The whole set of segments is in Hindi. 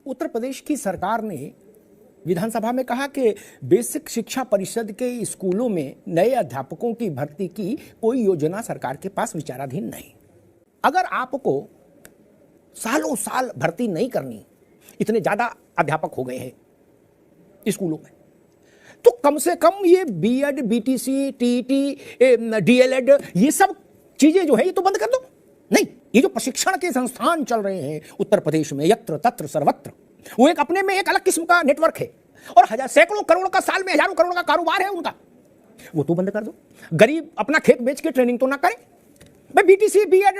उत्तर प्रदेश की सरकार ने विधानसभा में कहा कि बेसिक शिक्षा परिषद के स्कूलों में नए अध्यापकों की भर्ती की कोई योजना सरकार के पास विचाराधीन नहीं। अगर आपको सालों साल भर्ती नहीं करनी, इतने ज्यादा अध्यापक हो गए हैं स्कूलों में, तो कम से कम ये बीएड, बीटीसी, टीईटी, डीएलएड, ये सब चीजें जो है ये तो बंद कर दो। नहीं, ये जो प्रशिक्षण के संस्थान चल रहे हैं उत्तर प्रदेश में यत्र तत्र सर्वत्र, वो एक अपने में एक अलग किस्म का नेटवर्क है और सैकड़ों करोड़ का, साल में हजारों करोड़ का कारोबार है उनका, वो तो बंद कर दो। गरीब अपना खेत बेच के ट्रेनिंग तो ना करे भाई, बीटीसी, बीएड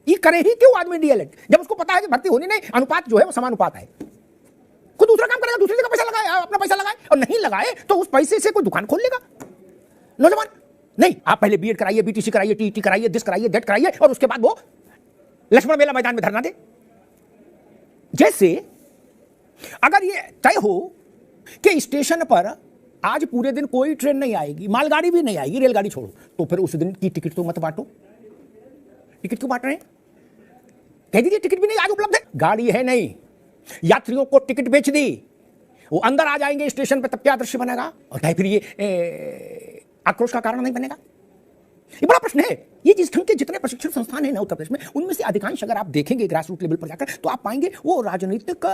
ये करे ही क्यों आदमी डीएलएड, जब उसको पता है कि भर्ती होनी नहीं, अनुपात जो है वो समानुपात है। कोई दूसरा काम करेगा, दूसरी जगह पैसा लगाए, अपना पैसा लगाए, और नहीं लगाए तो उस पैसे से कोई दुकान खोल लेगा नौजवान। नहीं, आप पहले बीएड कराइए, बीटीसी कराइए, टीईटी कराइए, दिस कराइए, दैट कराइए, और उसके बाद वो लक्ष्मण मेला मैदान में धरना दे। जैसे अगर ये तय हो कि स्टेशन पर आज पूरे दिन कोई ट्रेन नहीं आएगी, मालगाड़ी भी नहीं आएगी, रेलगाड़ी छोड़ो, तो फिर उस दिन की टिकट तो मत बांटो। टिकट क्यों बांट रहे हैं? कह दीजिए टिकट भी नहीं आज उपलब्ध है, गाड़ी है नहीं, यात्रियों को टिकट बेच दी, वो अंदर आ जाएंगे स्टेशन पर, तब क्या दृश्य बनेगा? और क्या फिर ये आक्रोश का कारण नहीं बनेगा? ये बड़ा प्रश्न है। ये जिस ढंग के जितने प्रशिक्षण संस्थान हैं ना उत्तर प्रदेश में, उनमें से अधिकांश अगर आप देखेंगे ग्रास रूट लेवल पर जाकर, तो आप पाएंगे वो राजनीतिक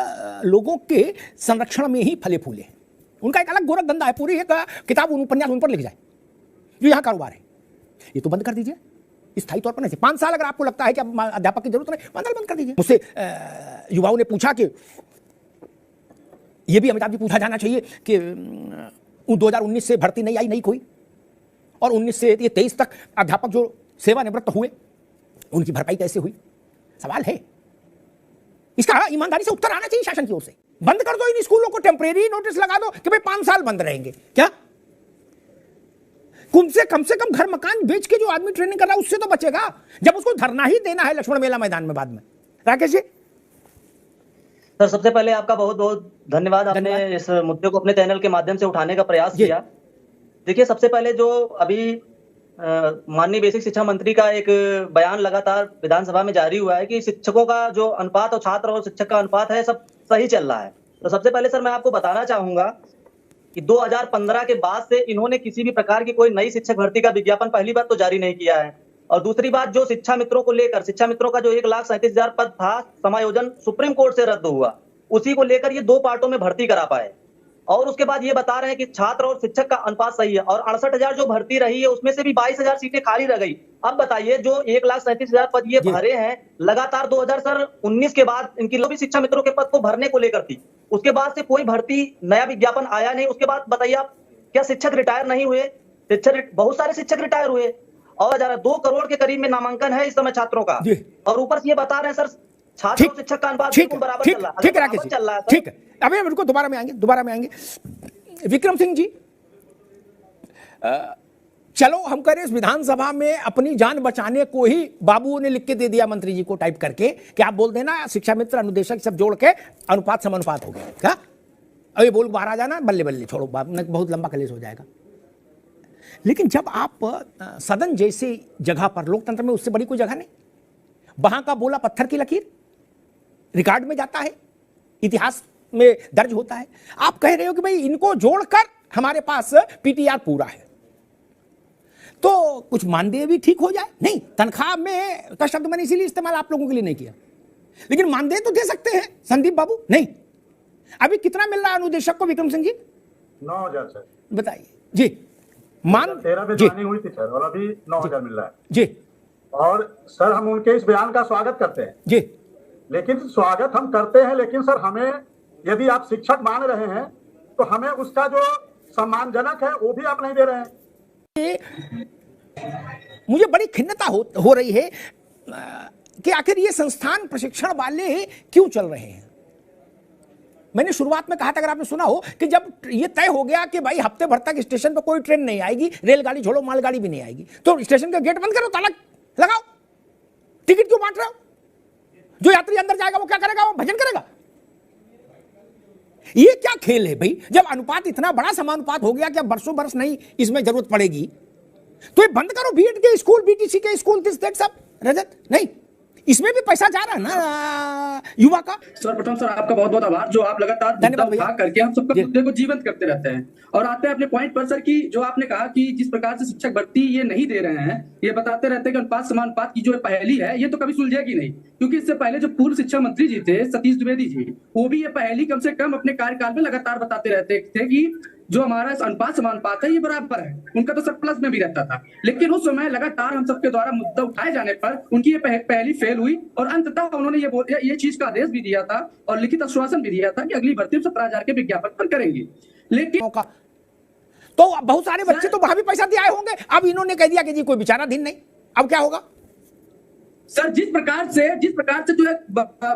लोगों के संरक्षण में ही फले फूले हैं। उनका एक अलग गोरख धंधा है, पूरी एक किताब उपन्यास उन पर लिख जाए, जो यहाँ कारोबार है। ये तो बंद कर दीजिए स्थायी तौर पर। नहीं, 5 साल अगर आपको लगता है कि अब अध्यापक की जरूरत नहीं, 5 साल बंद कर दीजिए। मुझसे युवाओं ने पूछा कि ये भी अमिताभ जी पूछा जाना चाहिए कि 2019 से भर्ती नहीं आई नहीं कोई, और 19 से 23 तक अध्यापक जो सेवानिवृत्त हुए उनकी भरपाई कैसे हुई? सवाल है, इसका ईमानदारी से उत्तर आना चाहिए शासन की ओर से। बंद कर दो इन स्कूलों को, टेम्परेरी नोटिस लगा दो कि भाई 5 साल बंद रहेंगे। क्या कम से कम घर मकान बेच के जो आदमी ट्रेनिंग कर रहा है उससे तो बचेगा, जब उसको धरना ही देना है लक्ष्मण मेला मैदान में बाद में। राकेश जी। सर, सबसे पहले आपका बहुत बहुत धन्यवाद, आपने इस मुद्दे को अपने चैनल के माध्यम से उठाने का प्रयास किया। देखिए, सबसे पहले जो अभी माननीय बेसिक शिक्षा मंत्री का एक बयान लगातार विधानसभा में जारी हुआ है कि शिक्षकों का जो अनुपात और छात्र और शिक्षक का अनुपात है सब सही चल रहा है। तो सबसे पहले सर मैं आपको बताना चाहूंगा कि 2015 के बाद से इन्होंने किसी भी प्रकार की कोई नई शिक्षक भर्ती का विज्ञापन पहली बात तो जारी नहीं किया है, और दूसरी बात जो शिक्षा मित्रों को लेकर, शिक्षा मित्रों का जो 1,37,000 पद था, समायोजन सुप्रीम कोर्ट से रद्द हुआ, उसी को लेकर ये 2 पार्टों में भर्ती करा पाए। और उसके बाद ये बता रहे हैं कि छात्र और शिक्षक का अनुपात सही है, और 68,000 जो भर्ती रही है उसमें से भी 22,000 सीटें खाली रह गई। अब बताइए, जो 1,37,000 पद ये भरे हैं लगातार 2019 के बाद, इनकी जो भी शिक्षा मित्रों के पद को भरने को लेकर थी, उसके बाद से कोई भर्ती नया विज्ञापन आया नहीं। उसके बाद बताइए आप, क्या शिक्षक रिटायर नहीं हुए? बहुत सारे शिक्षक रिटायर हुए, और 2 करोड़ के करीब में नामांकन है इस समय छात्रों का, और ऊपर से ये बता रहे हैं सर छात्र और शिक्षक का अनुपात बराबर चल रहा है। ठीक है, ठीक है, अभी हम इनको दोबारा में आएंगे। विक्रम सिंह जी, चलो हम करें, इस विधानसभा में अपनी जान बचाने को ही बाबू ने लिख के दे दिया मंत्री जी को टाइप करके कि आप बोल देना शिक्षा मित्र, अनुदेशक सब जोड़ के अनुपात समानुपात हो गया। क्या अब ये बोल बाहर आ जाना, बल्ले बल्ले छोड़ो, बहुत लंबा कलेश हो जाएगा। लेकिन जब आप सदन जैसी जगह पर, लोकतंत्र में उससे बड़ी कोई जगह नहीं, वहां का बोला पत्थर की लकीर रिकॉर्ड में जाता है, इतिहास में दर्ज होता है। आप कह रहे हो कि भाई इनको जोड़कर हमारे पास पीटीआर पूरा है, तो कुछ मानदेय भी ठीक हो जाए। नहीं, तनख्वाह में का शब्द मैंने इसीलिए इस्तेमाल आप लोगों के लिए नहीं किया, लेकिन मानदेय तो दे सकते हैं संदीप बाबू। नहीं, अभी कितना मिल रहा है अनुदेशक को विक्रम सिंह जी? 9,000 सर। बताइए जी। 13 पे ज्वाइनिंग हुई थी सर, और अभी 9,000 मिल रहा है जी। और सर हम उनके इस बयान का स्वागत करते हैं जी, लेकिन स्वागत हम करते हैं, लेकिन सर हमें, यदि आप शिक्षक मान रहे हैं तो हमें उसका जो सम्मानजनक है वो भी आप नहीं दे रहे हैं। मुझे बड़ी खिन्नता हो रही है कि आखिर ये संस्थान प्रशिक्षण वाले क्यों चल रहे हैं। मैंने शुरुआत में कहा था, अगर आपने सुना हो, कि जब ये तय हो गया कि भाई हफ्ते भर तक स्टेशन पर कोई ट्रेन नहीं आएगी, रेलगाड़ी छोड़ो, मालगाड़ी भी नहीं आएगी, तो स्टेशन का गेट बंद करो, ताला लगाओ। टिकट क्यों बांट रहे हो? जो यात्री अंदर जाएगा वो क्या करेगा? वो भजन करेगा। ये क्या खेल है भाई? जब अनुपात इतना बड़ा समानुपात हो गया कि अब बरसों बरस नहीं इसमें जरूरत पड़ेगी, तो ये बंद करो। बीएड के स्कूल, बीटीसी के स्कूल, सब रजत नहीं, इसमें भी पैसा जा रहा है ना युवा का। सर्वप्रथम सर आपका बहुत बहुत आभार, जो आप लगातार मुद्दा उठा करके हम सबका मुद्दे को जीवंत करते रहते हैं। और आते हैं अपने पॉइंट पर सर कि जो आपने कहा कि जिस प्रकार से शिक्षक भर्ती ये नहीं दे रहे हैं, ये बताते रहते हैं कि अनुपात समानुपात की जो पहली है ये तो कभी सुलझेगी नहीं, क्योंकि इससे पहले जो पूर्व शिक्षा मंत्री जी थे सतीश द्विवेदी जी, वो भी ये पहली कम से कम अपने कार्यकाल में लगातार बताते रहते थे कि जो हमारा अनुपात समानुपात है ये बराबर है। उनका तो सरप्लस में भी रहता था, लेकिन उस समय लगातार हम सबके द्वारा मुद्दा उठाए जाने पर उनकी ये पहली फेल हुई और अंततः उन्होंने ये चीज का आदेश भी दिया था और लिखित आश्वासन भी दिया था कि अगली भर्ती 17,000 के विज्ञापन पर करेंगे। लेकिन तो बहुत सारे बच्चे तो वहां भी पैसा दिए होंगे, अब इन्होंने कह दिया कि जी कोई विचाराधीन नहीं, अब क्या होगा? सर जिस प्रकार से जो है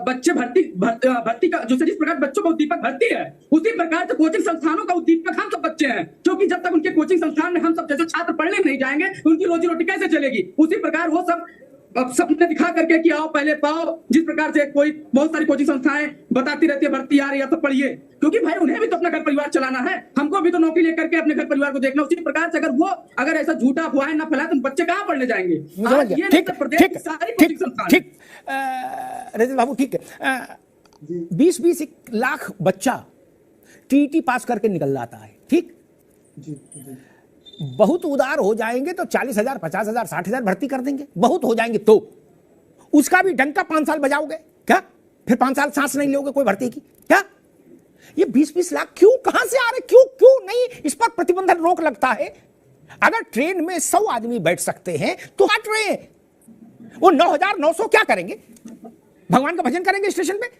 बच्चे भर्ती का जो जिस प्रकार बच्चों का उद्दीपक भर्ती है, उसी प्रकार से कोचिंग संस्थानों का उद्दीपक हम सब बच्चे हैं, क्योंकि जब तक उनके कोचिंग संस्थान में हम सब जैसे छात्र पढ़ने नहीं जाएंगे उनकी रोजी रोटी कैसे चलेगी। उसी प्रकार वो सब सबने दिखा करके कि आओ पहले पाओ, जिस प्रकार से कोई बहुत सारी कोचिंग संस्थाएं बताती रहती है भर्ती आ रही है तो पढ़िए, क्योंकि भाई उन्हें भी तो अपना घर परिवार चलाना है, हमको भी तो नौकरी लेकर के अपने घर परिवार को देखना। उसी प्रकार से अगर ऐसा झूठा अफवाह ना फैलाए तो बच्चे कहां पढ़ने जाएंगे। ठीक रजत बाबू, ठीक है, 20-20 लाख बच्चा टीईटी पास करके निकल जाता है, ठीक, बहुत उदार हो जाएंगे तो 40,000, 50,000, 60,000 भर्ती कर देंगे, बहुत हो जाएंगे तो उसका भी डंका 5 साल बजाओगे क्या? फिर 5 साल सांस नहीं लोगे कोई भर्ती की क्या? ये 20-20 लाख क्यों, कहां से आ रहे, क्यों नहीं इस पर प्रतिबंधन रोक लगता है? अगर ट्रेन में 100 आदमी बैठ सकते हैं तो हट रहे हैं, वो 9,900 क्या करेंगे? भगवान का भजन करेंगे स्टेशन पे?